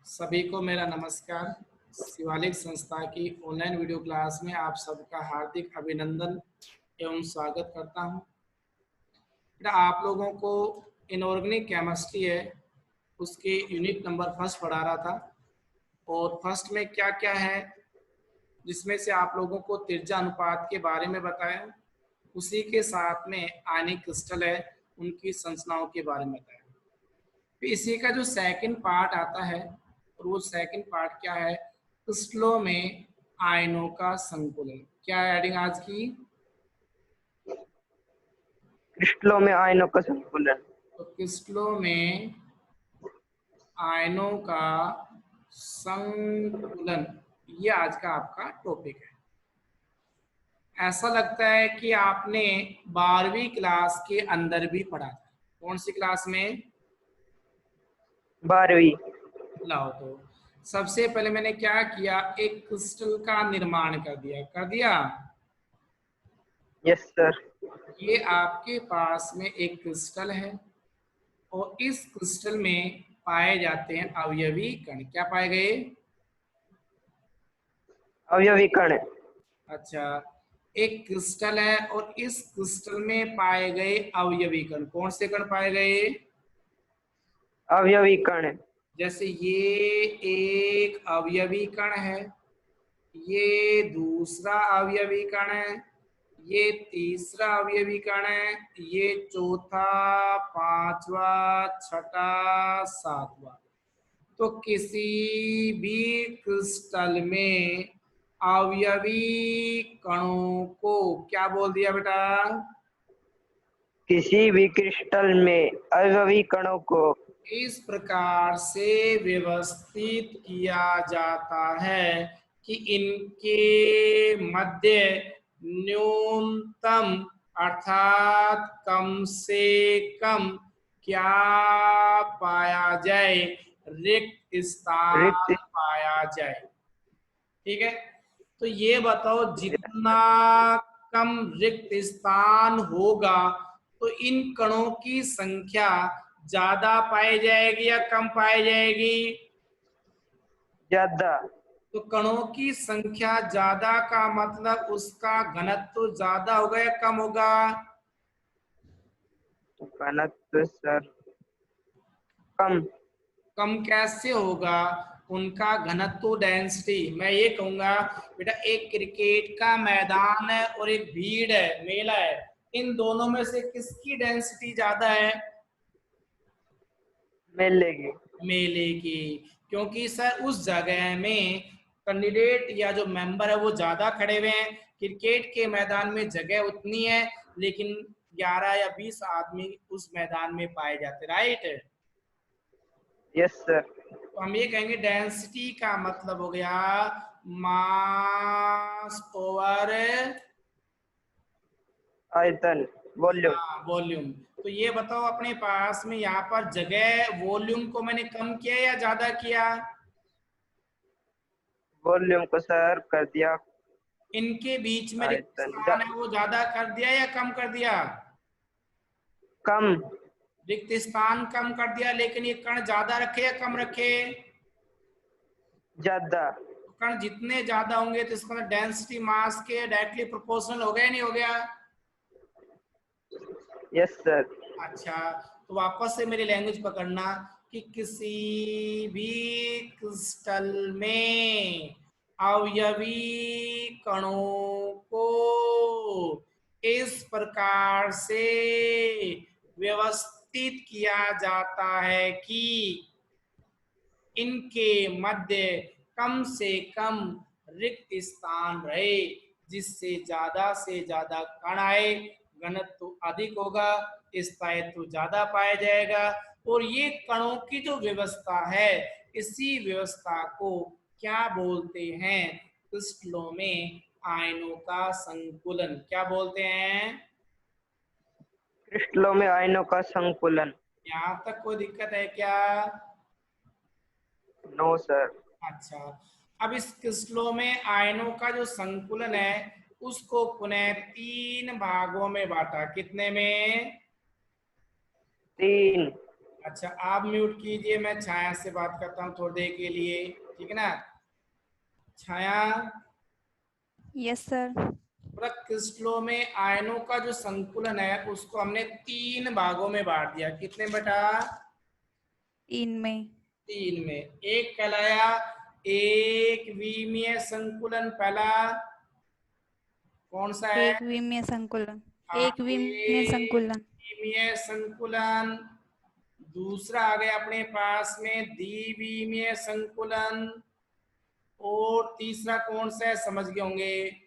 सभी को मेरा नमस्कार। शिवालिक संस्था की ऑनलाइन वीडियो क्लास में आप सबका हार्दिक अभिनंदन एवं स्वागत करता हूं। बेटा आप लोगों को इनऑर्गेनिक केमिस्ट्री है उसके यूनिट नंबर फर्स्ट पढ़ा रहा था और फर्स्ट में क्या क्या है जिसमें से आप लोगों को त्रिज्या अनुपात के बारे में बताया, उसी के साथ में आयनिक क्रिस्टल है उनकी संरचनाओं के बारे में बताया। फिर इसी का जो सेकंड पार्ट आता है और वो सेकंड पार्ट क्या है, क्रिस्टलों में आयनों का संकुलन। क्या है एडिंग आज की? क्रिस्टलों में आयनों का संकुलन। तो क्रिस्टलों में आयनों का संकुलन, ये आज का आपका टॉपिक है। ऐसा लगता है कि आपने 12वीं क्लास के अंदर भी पढ़ा था। कौन सी क्लास में? 12वीं। लाओ तो सबसे पहले मैंने क्या किया, एक क्रिस्टल का निर्माण कर दिया। Yes sir. ये आपके पास में एक क्रिस्टल है और इस क्रिस्टल में पाए जाते हैं अवयवी कण। क्या पाए गए? अवयवी कण। अच्छा, एक क्रिस्टल है और इस क्रिस्टल में पाए गए अवयवी कण। कौन से कण पाए गए? अवयवी कण। जैसे ये एक अवयवी कण है, ये दूसरा अवयवी कण है, ये तीसरा अवयवी कण है, ये चौथा, पांचवा, छठा, सातवां। तो किसी भी क्रिस्टल में अवयवी कणों को क्या बोल दिया बेटा? किसी भी क्रिस्टल में अवयवी कणों को इस प्रकार से व्यवस्थित किया जाता है कि इनके मध्य न्यूनतम अर्थात कम से कम क्या पाया जाए? रिक्त रिक्त। स्थान पाया जाए। ठीक है, तो ये बताओ जितना कम रिक्त स्थान होगा तो इन कणों की संख्या ज्यादा पाई जाएगी या कम पाई जाएगी? ज्यादा। तो कणों की संख्या ज्यादा का मतलब उसका घनत्व ज्यादा होगा या कम होगा? घनत्व सर कम। कम कैसे होगा? उनका घनत्व डेंसिटी, मैं ये कहूंगा बेटा एक क्रिकेट का मैदान है और एक भीड़ है, मेला है, इन दोनों में से किसकी डेंसिटी ज्यादा है? मेले की। मेले की। क्योंकि सर उस जगह में कैंडिडेट या जो मेंबर है वो ज्यादा खड़े हुए हैं। क्रिकेट के मैदान में जगह उतनी है लेकिन 11 या 20 आदमी उस मैदान में पाए जाते, राइट? Yes sir. तो हम ये कहेंगे डेंसिटी का मतलब हो गया मास ओवर आयतन, वॉल्यूम। वॉल्यूम। तो ये बताओ अपने पास में यहाँ पर जगह वॉल्यूम को मैंने कम किया या ज्यादा किया? वॉल्यूम को सर कर दिया इनके बीच में रिक्त आयतन स्थान है वो ज्यादा कर दिया या कम कर दिया? कम। रिक्त स्थान कम कर दिया, लेकिन ये कण ज्यादा रखे या कम रखे? ज्यादा। तो कण जितने ज्यादा होंगे तो इसका डेंसिटी मास के डायरेक्टली प्रोपोर्शनल हो गया नहीं हो गया? Yes sir. अच्छा, तो वापस से मेरी लैंग्वेज पकड़ना कि किसी भी क्रिस्टल में अवयवी कणों को इस प्रकार से व्यवस्थित किया जाता है कि इनके मध्य कम से कम रिक्त स्थान रहे, जिससे ज्यादा से ज्यादा कण आए, घनत्व अधिक होगा, स्थायित्व ज्यादा पाया जाएगा। और ये कणों की जो व्यवस्था है, इसी व्यवस्था को क्या बोलते हैं? क्रिस्टलों में आयनों का संकुलन। क्या बोलते हैं? क्रिस्टलों में आयनों का संकुलन। यहाँ तक कोई दिक्कत है क्या? No sir. अच्छा, अब इस क्रिस्टलों में आयनों का जो संकुलन है उसको पुनः 3 भागों में बांटा। कितने में? 3। अच्छा, आप म्यूट कीजिए, मैं छाया से बात करता हूँ थोड़ी देर के लिए, ठीक है ना। छाया, यस सर। पूरा क्रिस्टलों में आयनों का जो संकुलन है उसको हमने 3 भागों में बांट दिया। कितने बेटा? 3 में। 3 में। एक कहलाया एक विमीय संकुलन, पहला कौन सा है? एक विमीय संकुलन। हाँ, एक विमीय एक संकुलन। विमीय संकुलन। दूसरा आ गया अपने पास में द्विविमीय संकुलन। और तीसरा कौन सा है, समझ गए होंगे?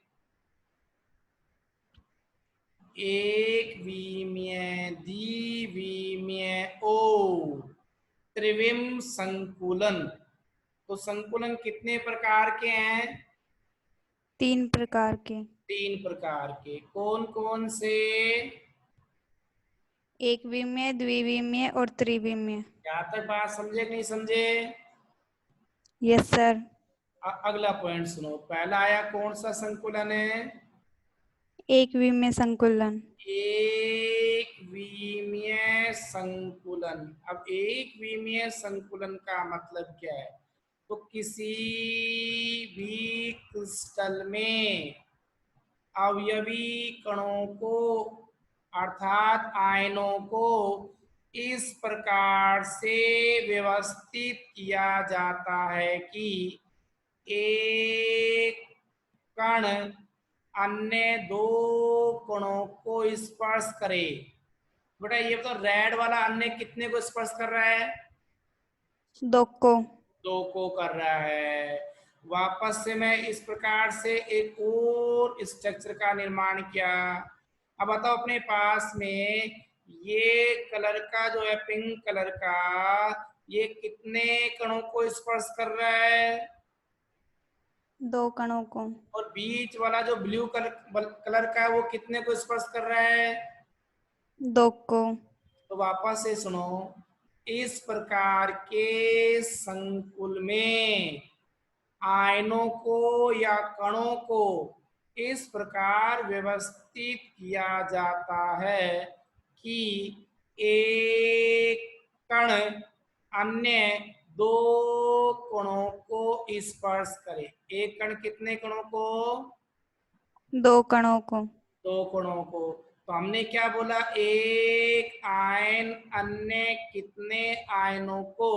एक विमीय, द्विविमीय और त्रिविम संकुलन। तो संकुलन कितने प्रकार के हैं? 3 प्रकार के। 3 प्रकार के। कौन कौन से? एक विमीय, द्विविमीय और त्रिविमीय। यहाँ तक बात समझे कि नहीं समझे? Yes sir. अगला पॉइंट सुनो। पहला आया कौन सा संकुलन है? एक विमीय संकुलन। एक विमीय संकुलन। अब एक विमीय संकुलन का मतलब क्या है? तो किसी भी क्रिस्टल में अवयवी कणों को अर्थात आयनों को इस प्रकार से व्यवस्थित किया जाता है कि एक कण अन्य 2 कणों को स्पर्श करे। बेटा ये तो रेड वाला अन्य कितने को स्पर्श कर रहा है? 2 को। 2 को कर रहा है। वापस से मैं इस प्रकार से एक और स्ट्रक्चर का निर्माण किया। अब बताओ अपने पास में ये कलर का जो है, पिंक कलर का, ये कितने कणों को स्पर्श कर रहा है? 2 कणों को। और बीच वाला जो ब्लू कलर का है वो कितने को स्पर्श कर रहा है? 2 को। तो वापस से सुनो। इस प्रकार के संकुल में आयनों को या कणों को इस प्रकार व्यवस्थित किया जाता है कि एक कण अन्य 2 कणों को स्पर्श करे। एक कण कितने कणों को? 2 कणों को। 2 कणों को। तो हमने क्या बोला? एक आयन अन्य कितने आयनों को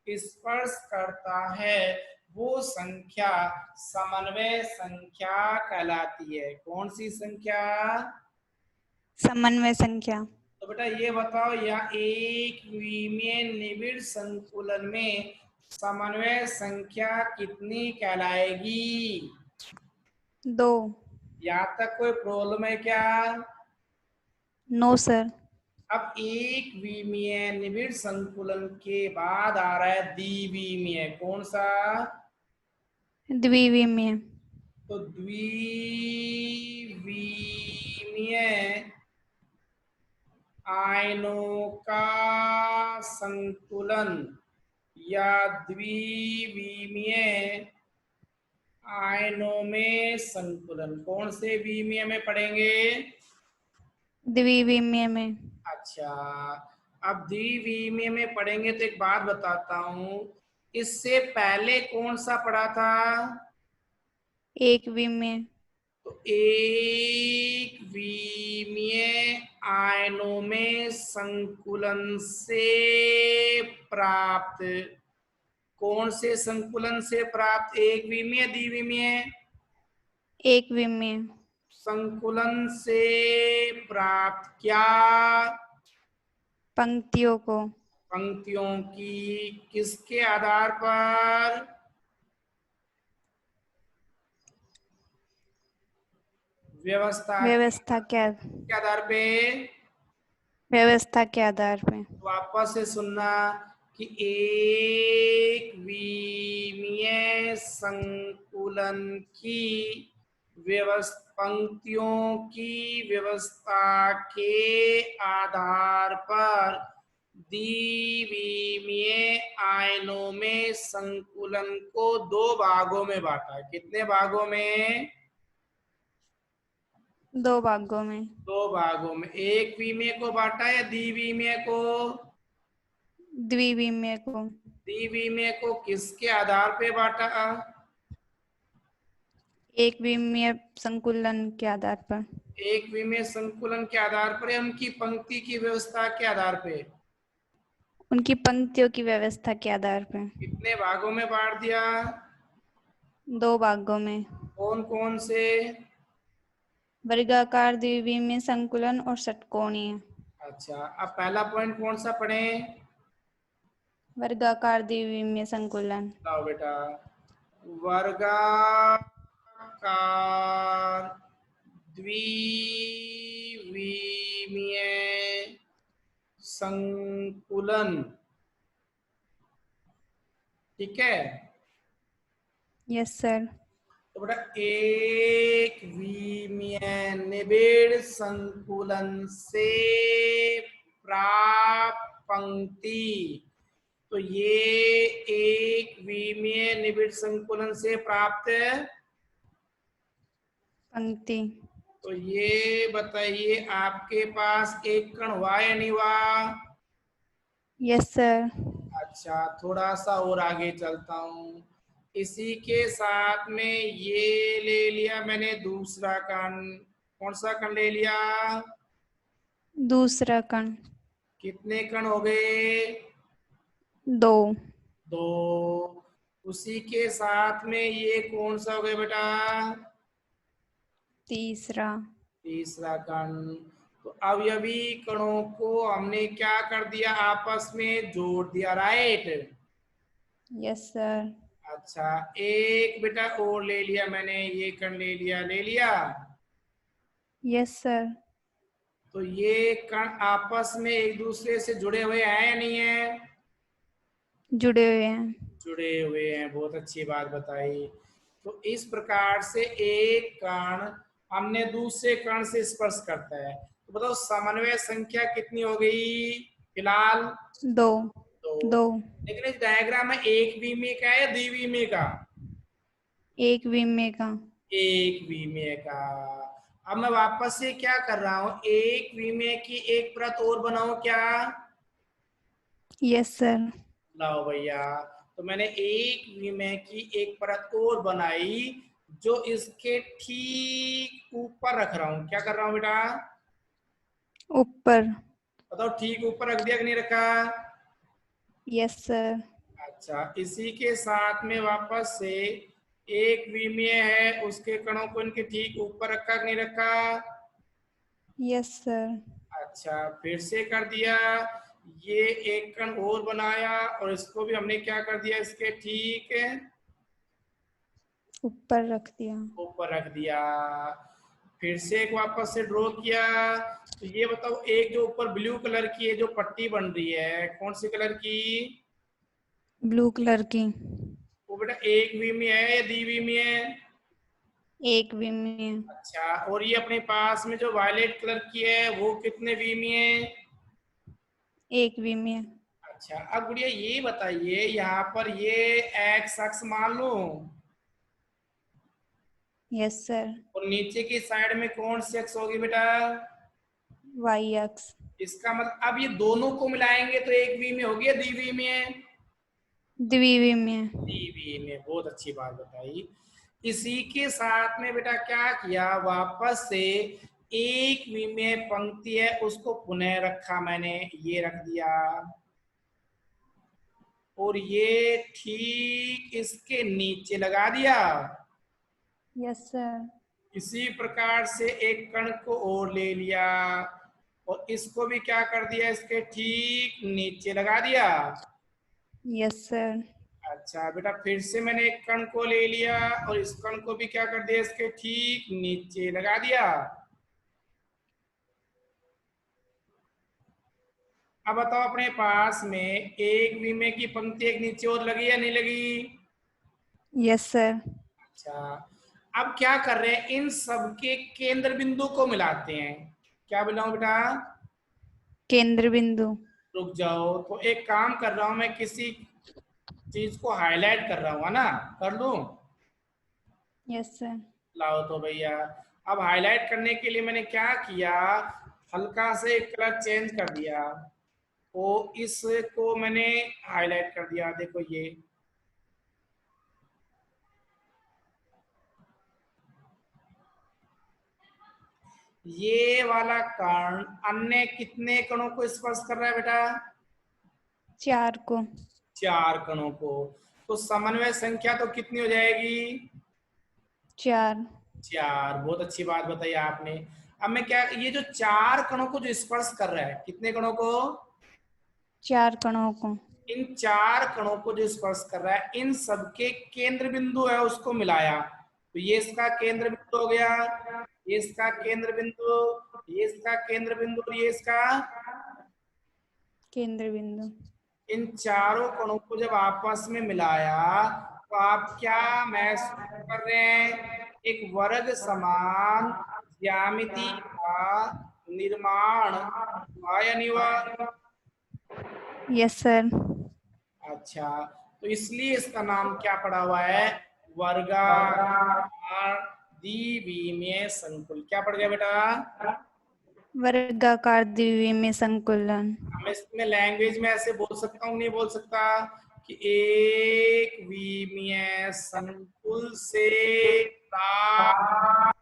स्पर्श करता है, वो संख्या समन्वय संख्या कहलाती है। कौन सी संख्या? समन्वय संख्या। तो बेटा ये बताओ, यहाँ एक विमीय निबिड़ संकुलन में समन्वय संख्या कितनी कहलाएगी? 2। यहाँ तक कोई प्रॉब्लम है क्या? No sir. अब एक विमीय निबिड़ संकुलन के बाद आ रहा है द्विविमीय। कौन सा? द्विविमीय। तो द्विविमीय आयनों का संतुलन या द्विविमीय आयनों में संतुलन कौन से विमीय में पढ़ेंगे? द्विविमीय में। अच्छा, अब द्विविमीय में पढ़ेंगे तो एक बात बताता हूं, इससे पहले कौन सा पढ़ा था? एक विमीय। तो एक विमीय आयनों में संकुलन से प्राप्त, कौन से संकुलन से प्राप्त? एक विमीय द्विविमीय? एक विमीय। संकुलन से प्राप्त क्या? पंक्तियों को। पंक्तियों की। किसके आधार पर? व्यवस्था के आधार पे। व्यवस्था के आधार पे। वापस से सुनना कि एक विमीय संकुलन की पंक्तियों की व्यवस्था के आधार पर द्विविमीय आयनों में संकुलन को 2 भागों में बांटा। कितने भागों में? 2 भागों में। 2 भागों में। एक विमीय को बांटा या द्विविमीय को? द्विविमीय को। द्विविमीय को किसके आधार पे बांटा? एक विमीय संकुलन के आधार पर। एक विमीय संकुलन के आधार पर या उनकी पंक्ति की व्यवस्था के आधार पे? उनकी पंक्तियों की व्यवस्था के आधार पर। कितने भागों में बांट दिया? 2 भागों में। कौन कौन से? वर्गाकार द्विविमीय संकुलन और षटकोणीय। अच्छा, अब पहला पॉइंट कौन सा पढ़ें? वर्गाकार द्विविमीय संकुलन। लाओ बेटा, वर्गाकार द्विविमीय संकुलन। ठीक है। Yes sir. तो बेटा एक विमीय निबिड़ संकुलन से प्राप्त पंक्ति, तो ये एक विमीय निबिड़ संकुलन से प्राप्त पंक्ति। तो ये बताइए आपके पास एक कण हुआ या नहीं हुआ? Yes sir. अच्छा, थोड़ा सा और आगे चलता हूँ। इसी के साथ में ये ले लिया मैंने दूसरा कण। कौन सा कण ले लिया? दूसरा कण। कितने कण हो गए? 2। 2। उसी के साथ में ये कौन सा हो गया बेटा? तीसरा। तीसरा कण। तो अवयवी कणों को हमने क्या कर दिया? आपस में जोड़ दिया, राइट? Yes sir. अच्छा, एक बेटा और ले लिया मैंने, ये कण ले लिया, ले लिया। Yes sir. तो ये कण आपस में एक दूसरे से जुड़े हुए हैं या नहीं है? जुड़े हुए हैं। जुड़े हुए हैं, बहुत अच्छी बात बताई। तो इस प्रकार से एक कण हमने दूसरे कण से स्पर्श करता है। तो बताओ समन्वय संख्या कितनी हो गई फिलहाल? 2। 2। लेकिन इस डायग्राम में एक विमीय का है, द्विविमीय का? एक विमीय का। एक विमीय का। अब मैं वापस से क्या कर रहा हूं, एक विमीय की एक परत और बनाऊं क्या? Yes sir. लाओ भैया, तो मैंने एक विमीय की एक परत और बनाई जो इसके ठीक ऊपर रख रहा हूं। क्या कर रहा हूं बेटा? ऊपर। बताओ ठीक ऊपर रख दिया कि नहीं रखा? Yes sir. अच्छा, इसी के साथ में वापस से एक विमीय है, उसके कणों को इनके ठीक ऊपर रखा कि नहीं रखा? Yes sir. अच्छा, फिर से कर दिया। ये एक कण और बनाया और इसको भी हमने क्या कर दिया? इसके ठीक ऊपर रख दिया। ऊपर रख दिया। फिर से एक वापस से ड्रॉ किया। तो ये बताओ, एक जो ऊपर ब्लू कलर की है जो पट्टी बन रही है, कौन सी कलर की? ब्लू कलर की। वो बेटा एक विमीय है या द्विविमीय है? एक विमीय। अच्छा, और ये अपने पास में जो वायलेट कलर की है वो कितने विमीय है? एक विमीय। अच्छा, अब गुड़िया ये बताइए, यहाँ पर ये एक्स अक्ष मान लो यस सर। और नीचे की साइड में कौन सी अक्ष होगी बेटा? वाई अक्ष। इसका मतलब अब ये दोनों को मिलाएंगे तो एक विमीय होगी या द्विविमीय? द्विविमीय। द्विविमीय, बहुत अच्छी बात बताई। इसी के साथ में बेटा क्या किया, वापस से एक विमीय पंक्ति है उसको पुनः रखा मैंने, ये रख दिया और ये ठीक इसके नीचे लगा दिया। Yes sir. इसी प्रकार से एक कण को और ले लिया और इसको भी क्या कर दिया, इसके ठीक नीचे लगा दिया। Yes sir. अच्छा बेटा, फिर से मैंने एक कण को ले लिया और इस कण को भी क्या कर दिया, इसके ठीक नीचे लगा दिया। अब बताओ अपने पास में एक विमीय की पंक्ति एक नीचे और लगी या नहीं लगी? Yes sir. अच्छा, अब क्या कर रहे हैं, इन सब के केंद्र बिंदु को मिलाते हैं। क्या मिलाऊं बेटा? केंद्र बिंदु। रुक जाओ, तो एक काम कर रहा हूं मैं, किसी चीज को हाईलाइट कर रहा हूं, है ना? कर लूं? Yes sir. लाओ तो भैया, अब हाईलाइट करने के लिए मैंने क्या किया, हल्का से कलर चेंज कर दिया। वो इसको मैंने हाईलाइट कर दिया, देखो ये वाला कण अन्य कितने कणों को स्पर्श कर रहा है बेटा? 4 को। 4 कणों को। तो समन्वय संख्या तो कितनी हो जाएगी? 4। 4। बहुत अच्छी बात बताई आपने। अब मैं क्या, ये जो 4 कणों को जो स्पर्श कर रहा है, कितने कणों को? 4 कणों को। इन 4 कणों को जो स्पर्श कर रहा है, इन सबके केंद्र बिंदु है उसको मिलाया, तो ये इसका केंद्र बिंदु हो गया, ये इसका केंद्र बिंदु, ये इसका केंद्र बिंदु और ये इसका केंद्र बिंदु। इन चारों कणों को जब आपस में मिलाया तो आप क्या महसूस कर रहे हैं? एक वर्ग समान ज्यामिति का निर्माण हुआ या नहीं हुआ? Yes sir. अच्छा, तो इसलिए इसका नाम क्या पड़ा हुआ है? वर्गाकार द्विविमीय संकुल। क्या पड़ गया बेटा? वर्गाकार द्विविमीय संकुलन। मैं इसमें लैंग्वेज में ऐसे बोल सकता हूँ, नहीं बोल सकता कि एक विमीय संकुल से प्राप्त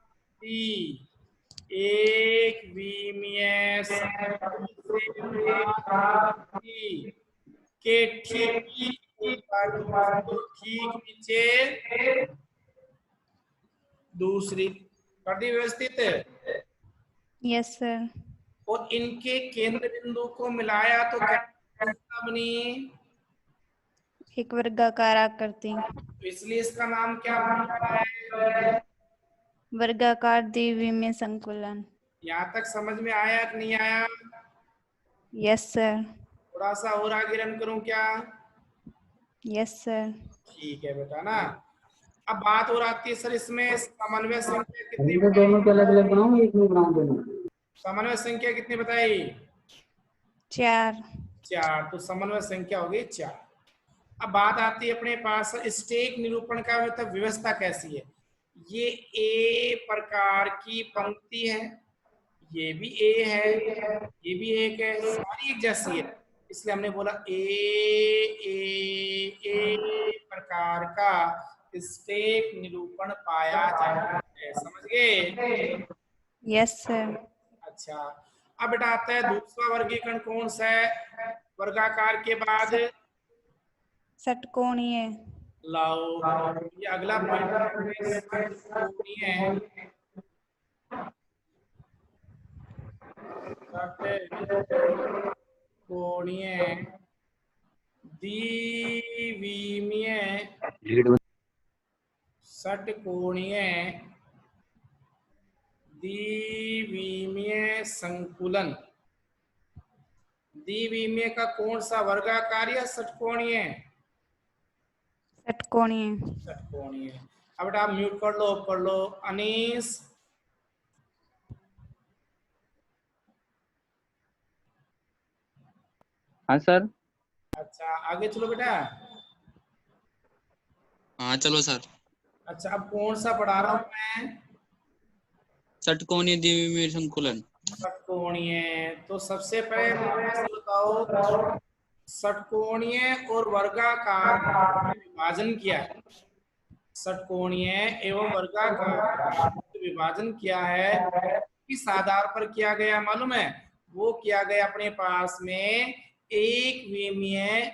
एक विमीय संकुल से प्राप्त के ठीक ठीक नीचे दूसरी कर दी व्यवस्थित, यस सर। और इनके केंद्र बिंदु को मिलाया तो क्या बनी? एक वर्गाकार आकृति। तो इसलिए इसका नाम क्या पड़ा है? वर्गाकार द्विविमीय संकुलन। यहाँ तक समझ में आया कि नहीं आया? Yes sir. थोड़ा सा और आगे रन करूं क्या? Yes sir. ठीक है बेटा ना। अब बात और आती है सर, इसमें समन्वय संख्या कितनी दोनों के अलग अलग बनाऊं, एक में बनाऊं दोनों? समन्वय संख्या कितनी बताई? 4। 4। तो समन्वय संख्या हो गई 4। अब बात आती है अपने पास स्टेक निरूपण का, मतलब व्यवस्था कैसी है? ये ए प्रकार की पंक्ति है, ये भी ए है, ये भी एक है, सारी एक जैसी है, इसलिए हमने बोला ए प्रकार का स्टेक निरूपण पाया जाता है। समझ गए? Yes sir. अच्छा, अब बेटा आता है दूसरा वर्गीकरण कौन सा है वर्गाकार के बाद? षटकोणीय। लाओ, ये अगला पॉइंट है। कोणीय द्विविमीय षटकोणीय द्विविमीय संकुलन। द्विविमीय का कौन सा, वर्गाकार या षटकोणीय? षटकोणीय। षटकोणीय। अब बेटा आप म्यूट कर लो, ऑफ कर लो। अनीस, हाँ सर। अच्छा आगे चलो बेटा। हाँ चलो सर। अच्छा, अब कौन सा पढ़ा रहा हूं मैं? षटकोणीय द्विविमीय संकुलन। षटकोणीय। तो सबसे पहले बताओ, षटकोणीय और वर्गाकार में विभाजन किया है। षटकोणीय एवं वर्गाकार विभाजन किया है, किस आधार पर किया गया मालूम है? वो किया गया अपने पास में एक विमीय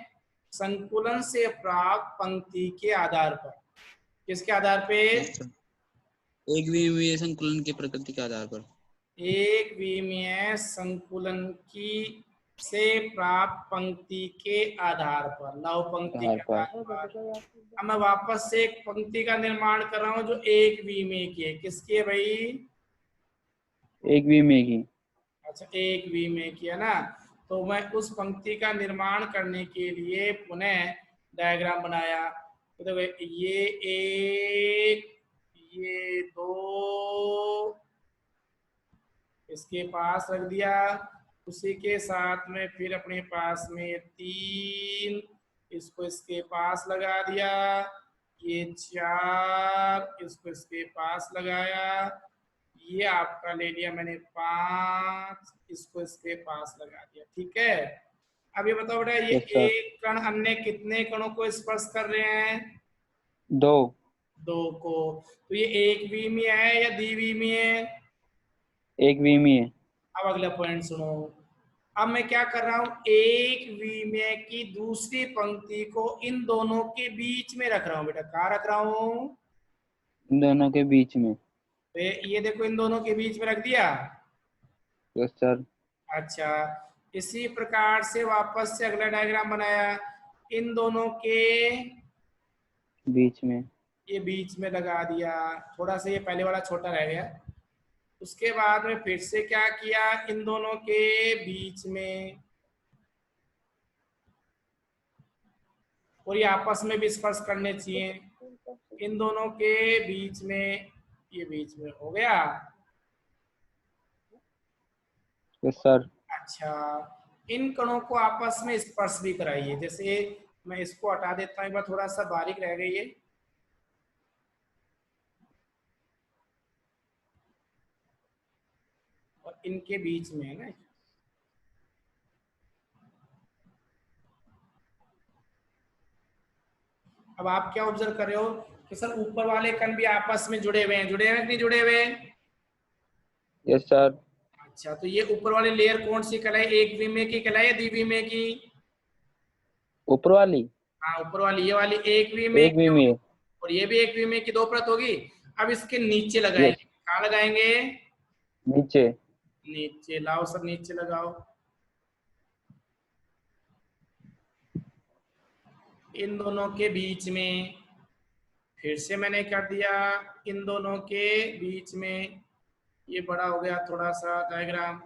संकुलन से प्राप्त पंक्ति के आधार पर। किसके आधार पे? एक विमीय संकुलन की प्रकृति के आधार पर। एक विमीय संकुलन की से प्राप्त पंक्ति के आधार पर। लाओ पंक्ति के आधार पर। अब मैं वापस से एक पंक्ति का निर्माण कर रहा हूं जो एक विमीय की है। किसकी है भाई? एक विमीय की। अच्छा, एक विमीय की है ना। तो मैं उस पंक्ति का निर्माण करने के लिए पुनः डायग्राम बनाया। तो देखो, ये एक, ये दो, इसके पास रख दिया, उसी के साथ में फिर अपने पास में 3, इसको इसके पास लगा दिया, ये 4, इसको इसके पास लगाया, ये आपका ले लिया मैंने 5, इसको इसके पास लगा दिया। ठीक है, अब ये बताओ बेटा, ये Yes, sir. एक कण अन्य कितने कणों को स्पर्श कर रहे हैं? 2 2 को। तो ये एक विमीय है या द्विविमीय है? एक विमीय है। अब अगला पॉइंट सुनो। अब मैं क्या कर रहा हूं, एक विमीय की दूसरी पंक्ति को इन दोनों के बीच में रख रहा हूं बेटा। कहाँ रख रहा हूं? इन दोनों के बीच में। तो ये देखो, इन दोनों के बीच में रख दिया। Yes sir. अच्छा, इसी प्रकार से वापस से अगला डायग्राम बनाया, इन दोनों के बीच में। ये बीच में लगा दिया। थोड़ा सा ये पहले वाला छोटा रह गया। उसके बाद में फिर से क्या किया, इन दोनों के बीच में, और ये आपस में भी स्पर्श करने चाहिए। इन दोनों के बीच में, ये बीच में हो गया। Yes sir. अच्छा, इन कणों को आपस में स्पर्श भी कराइए। जैसे मैं इसको हटा देता हूँ एक बार, थोड़ा सा बारीक रह गई है। और इनके बीच में है ना। अब आप क्या ऑब्जर्व कर रहे हो कि सर ऊपर वाले कण भी आपस में जुड़े हुए हैं, जुड़े हुए कि नहीं जुड़े हुए? Yes sir. अच्छा, तो ये ऊपर वाली लेयर कौन सी कहलाई? एक विमीय की कहलाई या द्विविमीय की? ऊपर वाली? हाँ, ऊपर वाली, ये वाली एक विमीय एक विमीय। और ये भी एक विमीय की 2 परत होगी। अब इसके नीचे लगाएंगे। यस। कहाँ लगाएंगे? नीचे। नीचे लाओ सर, नीचे लगाओ। इन दोनों के बीच में, फिर से मैंने कर दिया, इन दोनों के बीच में। ये बड़ा हो गया थोड़ा सा डायग्राम।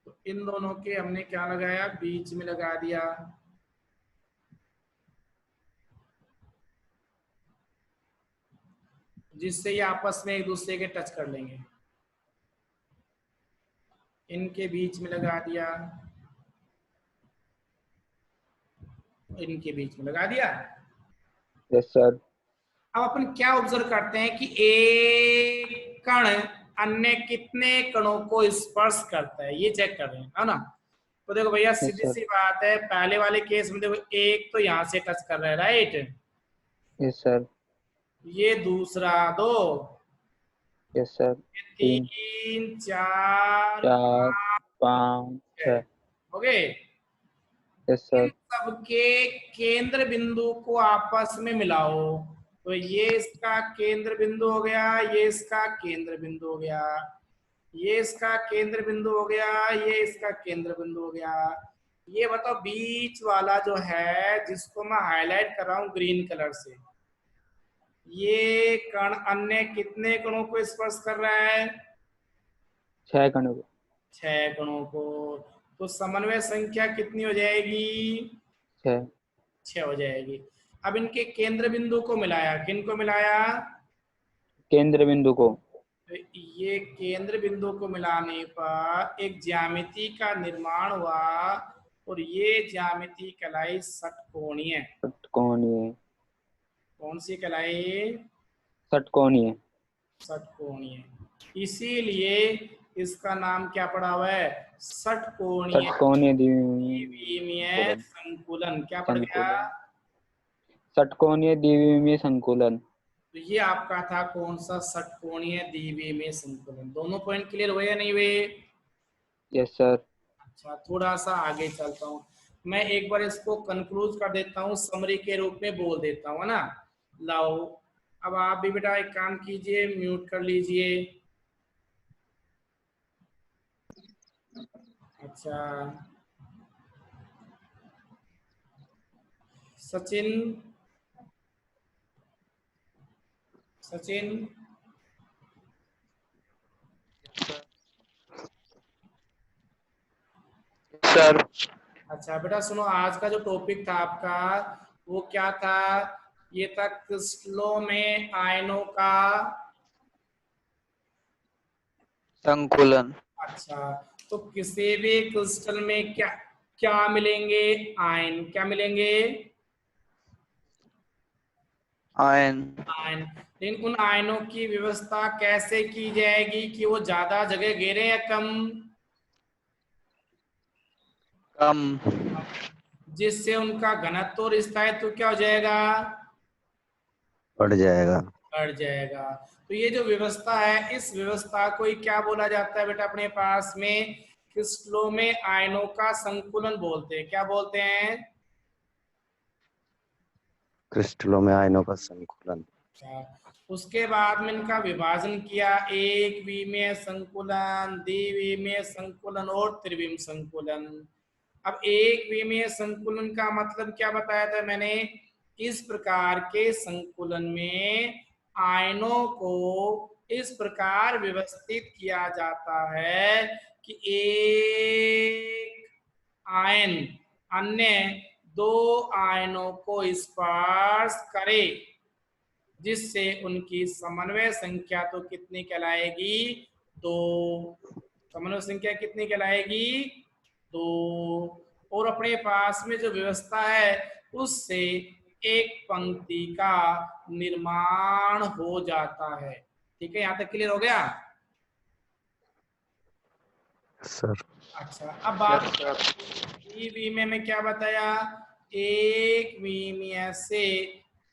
तो इन दोनों के हमने क्या लगाया, बीच में लगा दिया। जिससे ये आपस में एक दूसरे के टच कर लेंगे। इनके बीच में लगा दिया, इनके बीच में लगा दिया। Yes sir. अब अपन क्या ऑब्जर्व करते हैं कि एक कण अन्य कितने कणों को स्पर्श करता है, ये चेक कर रहे हैं, है ना। तो देखो भैया, सीधी सी बात है, पहले वाले केस में देखो, एक तो यहाँ से टच कर रहा है, राइट? Yes sir. ये दूसरा 2, यस सर। 3 4 4 5 6 हो गए। Yes sir. इन सबके केंद्र बिंदु को आपस में मिलाओ। तो ये इसका केंद्र बिंदु हो गया, ये इसका केंद्र बिंदु हो गया, ये इसका केंद्र बिंदु हो गया, ये इसका केंद्र बिंदु हो गया। ये बताओ बीच वाला जो है, जिसको मैं हाईलाइट कर रहा हूं ग्रीन कलर से, ये कण अन्य कितने कणों को स्पर्श कर रहा है? 6 कणों को। 6 कणों को। तो समन्वय संख्या कितनी हो जाएगी? 6 हो जाएगी। अब इनके केंद्र बिंदु को मिलाया, किन को मिलाया? केंद्र बिंदु को। तो ये केंद्र बिंदु को मिलाने पर एक ज्यामिति का निर्माण हुआ, और ये ज्यामिति कहलाई षटकोणीय। षटकोणीय। कौन सी कहलाई? षटकोणीय। षटकोणीय। इसीलिए इसका नाम क्या पड़ा हुआ है? षटकोणीय द्विविमीय संकुलन। क्या पड़ गया? षटकोणीय द्विविमीय संकुलन। तो ये आपका था कौन सा? षटकोणीय द्विविमीय संकुलन। दोनों पॉइंट क्लियर हुए या नहीं हुए? Yes sir. अच्छा, थोड़ा सा आगे चलता हूँ। मैं एक बार इसको कंक्लूज कर देता हूँ, समरी के रूप में बोल देता हूँ, है ना। लाओ, अब आप भी बेटा एक काम कीजिए, म्यूट कर लीजिए। अच्छा, सचिन, सचिन सर। अच्छा बेटा सुनो, आज का जो टॉपिक था आपका वो क्या था? ये था क्रिस्टलों में आयनों का संकुलन। अच्छा, तो किसी भी क्रिस्टल में क्या क्या मिलेंगे? आयन। क्या मिलेंगे? आयन। आयन। लेकिन उन आयनों की व्यवस्था कैसे की जाएगी कि वो ज्यादा जगह घेरे या कम? कम। जिससे उनका घनत्व और स्थायित्व क्या हो जाएगा? बढ़ जाएगा। बढ़ जाएगा। तो ये जो व्यवस्था है, इस व्यवस्था को ही क्या बोला जाता है बेटा अपने पास में? क्रिस्टलों में आयनों का संकुलन बोलते हैं। क्या बोलते हैं? क्रिस्टलों में आयनों का संकुलन। उसके बाद में इनका विभाजन किया, एक विमीय संकुलन, द्विविमीय संकुलन और त्रिविमीय संकुलन। अब एक विमीय संकुलन का मतलब क्या बताया था मैंने? इस प्रकार के संकुलन में आयनों को इस प्रकार व्यवस्थित किया जाता है कि एक आयन अन्य दो आयनों को स्पर्श करे, जिससे उनकी समन्वय संख्या तो कितनी कहलाएगी? 2। समन्वय संख्या कितनी कहलाएगी? 2। और अपने पास में जो व्यवस्था है उससे एक पंक्ति का निर्माण हो जाता है। ठीक है, यहाँ तक क्लियर हो गया? सर। अच्छा, अब बात विमीय में क्या बताया? एक विमीय से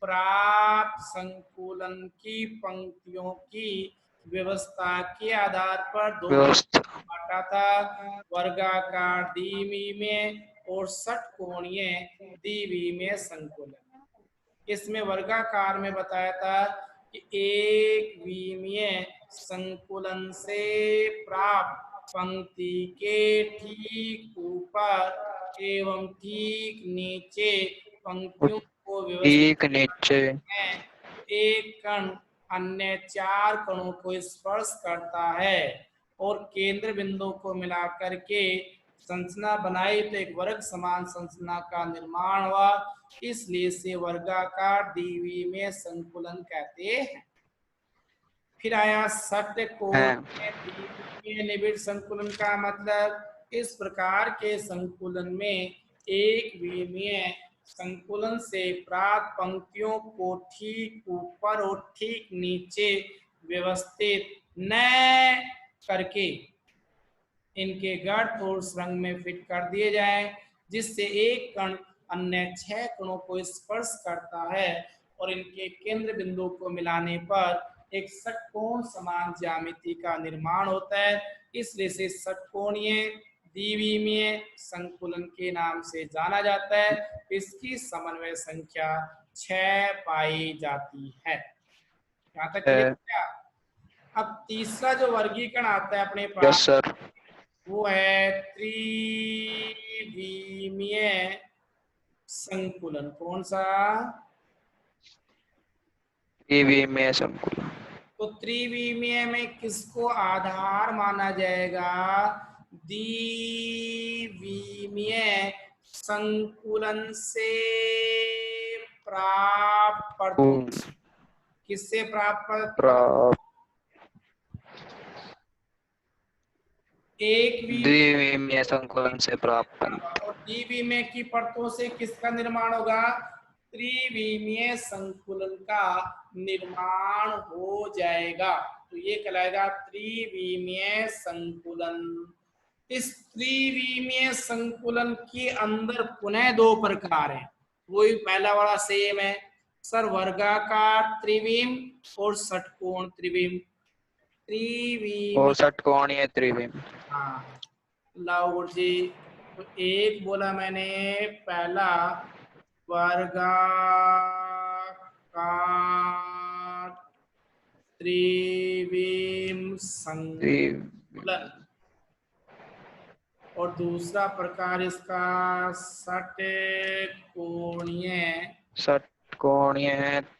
प्राप्त संकुलन की पंक्तियों की व्यवस्था के आधार पर दो व्यवस्था बांटा था, वर्गाकार द्विविमीय और षटकोणीय द्विविमीय संकुलन। इसमें वर्गाकार में बताया था कि एक विमीय संकुलन से प्राप्त पंक्ति के ठीक ऊपर एवं ठीक नीचे पंक्तियों को ठीक नीचे एक कण अन्य 4 कणों को स्पर्श करता है और केंद्र बिंदु को मिलाकर के संरचना बनाई तो एक वर्ग समान संरचना का निर्माण हुआ, इसलिए इसे वर्गाकार द्विविमीय संकुलन कहते हैं। फिर आया षटकोणीय निबिड़ संकुलन का मतलब इस प्रकार के संकुलन में एक विमीय संकुलन से प्राप्त पंक्तियों को ठीक ऊपर और ठीक नीचे व्यवस्थित न करके इनके गर्त और सुरंग में फिट कर दिए जाए, जिससे एक कण अन्य 6 कणों को स्पर्श करता है और इनके केंद्र बिंदु को मिलाने पर एक षटकोण समान ज्यामिति का निर्माण होता है, इसलिए इसे षटकोणीय द्विविमीय संकुलन के नाम से जाना जाता है। इसकी समन्वय संख्या 6 पाई जाती है। यहाँ तक क्लियर क्या? अब तीसरा जो वर्गीकरण आता है अपने यस पास, सर। वो है त्रिविमीय संकुलन। कौन सा? त्रिविमीय संकुलन। तो त्रिविमीय में किसको आधार माना जाएगा? द्विविमीय संकुलन से प्राप्त परतों। किससे प्राप्त? एक द्विविमीय संकुलन से प्राप्त और द्विविमीय की परतों से किसका निर्माण होगा? त्रिविमीय संकुलन का निर्माण हो जाएगा। तो ये कहलाएगा त्रिविमीय संकुलन। इस त्रिविमीय संकुलन के अंदर पुनः 2 प्रकार हैं, वही पहला वाला सेम है सर, वर्गाकार त्रिविम और षटकोण त्रिविम। और षटकोणीय त्रिविमीय। हाँ, लाओ गुरु जी, तो एक बोला मैंने पहला वर्गाकार त्रिविम संकुलन और दूसरा प्रकार इसका षटकोणीय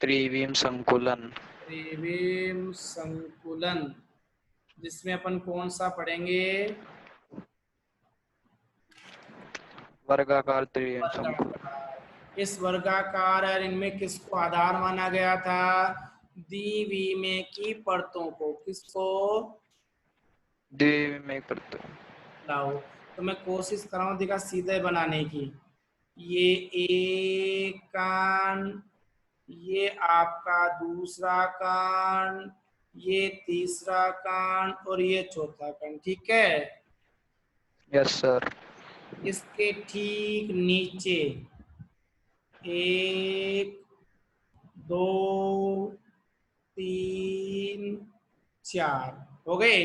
त्रिविम संकुलन। त्रिविम संकुलन, जिसमें अपन कौन सा पढ़ेंगे? वर्गाकार त्रिविम संकुलन। इस वर्गाकार और इनमें किसको आधार माना गया था? द्विविमीय की परतों को। किसको? द्विविमीय परतों। लाओ, तो मैं कोशिश कर रहा हूँ देखा सीधे बनाने की। ये एक कण ये आपका दूसरा कण, ये तीसरा कण और ये चौथा कण, ठीक है। Yes sir. इसके ठीक नीचे 1 2 3 4 हो गए।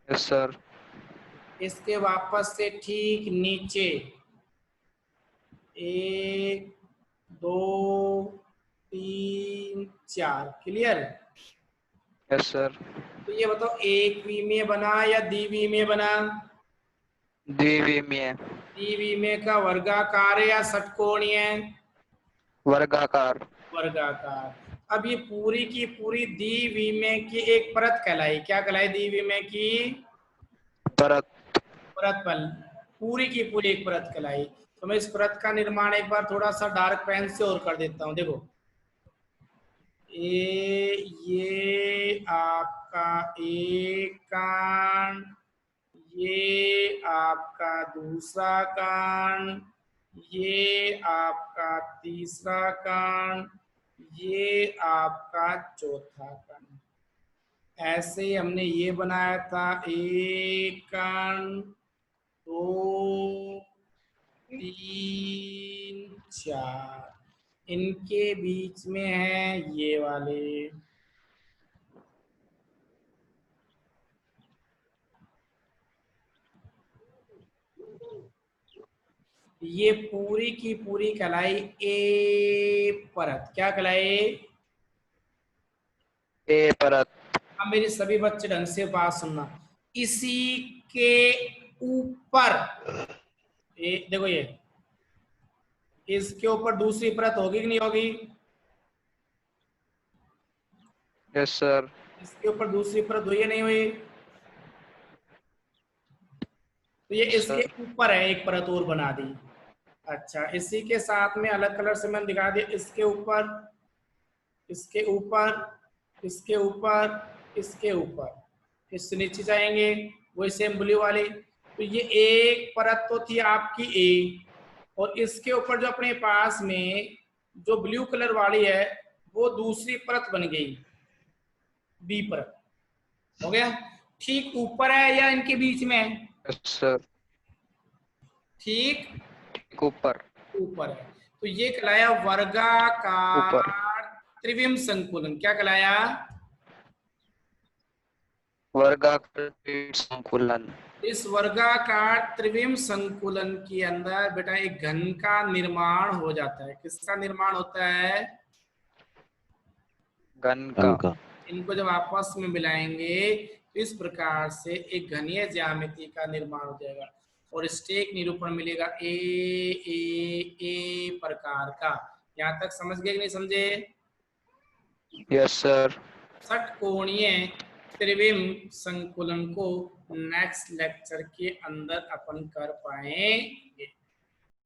Yes sir. इसके वापस से ठीक नीचे 1 2 3 4, क्लियर। Yes sir. तो ये बताओ एक विमीय बना या द्विविमीय बना? द्विविमीय। द्विविमीय का वर्गाकार है या षटकोणीय? वर्गाकार। वर्गाकार। अब ये पूरी की पूरी द्विविमीय की एक परत कहलाई, क्या कहलाई? द्विविमीय की परत। परत पल, पूरी की पूरी एक परत कहलाई। तो मैं इस परत का निर्माण एक बार थोड़ा सा डार्क पेन से और कर देता हूं। देखो ये आपका एक कण, ये आपका दूसरा कण, ये आपका तीसरा कण, ये आपका चौथा कण। ऐसे ही हमने ये बनाया था, एक कण 2 3 4, इनके बीच में है ये वाले। ये पूरी की पूरी कहलाई ए परत, क्या कहलाई? ए परत। अब मेरे सभी बच्चे ढंग से बात सुनना। इसी के ऊपर देखो, ये इसके ऊपर दूसरी परत होगी कि नहीं होगी? Yes sir. इसके ऊपर दूसरी परत हुई या नहीं हुई? तो ये इसके ऊपर है, एक परत और बना दी। अच्छा, इसी के साथ में अलग कलर से मैंने दिखा दिया, इसके ऊपर, इसके ऊपर, इसके ऊपर, इसके ऊपर, इससे नीचे जाएंगे वही सेम ब्लू वाली। तो ये एक परत तो थी आपकी ए, और इसके ऊपर जो अपने पास में जो ब्लू कलर वाली है वो दूसरी परत बन गई, बी परत। हो गया? ठीक ऊपर है या इनके बीच में है? Yes sir. ठीक ऊपर। ऊपर है। तो ये कहलाया वर्गाकार त्रिविम संकुलन। क्या कहलाया? वर्गाकार संकुलन। इस वर्गाकार त्रिविम संकुलन के अंदर बेटा एक घन का निर्माण हो जाता है। किसका निर्माण होता है? घन का। इनको जब आपस में मिलाएंगे तो इस प्रकार से एक घनीय ज्यामिति का निर्माण हो जाएगा और स्टेक निरूपण मिलेगा ए ए ए प्रकार का। यहाँ तक समझ गए कि नहीं समझे? Yes sir. षटकोणीय त्रिविम संकुलन को नेक्स्ट लेक्चर के अंदर अपन कर पाएंगे।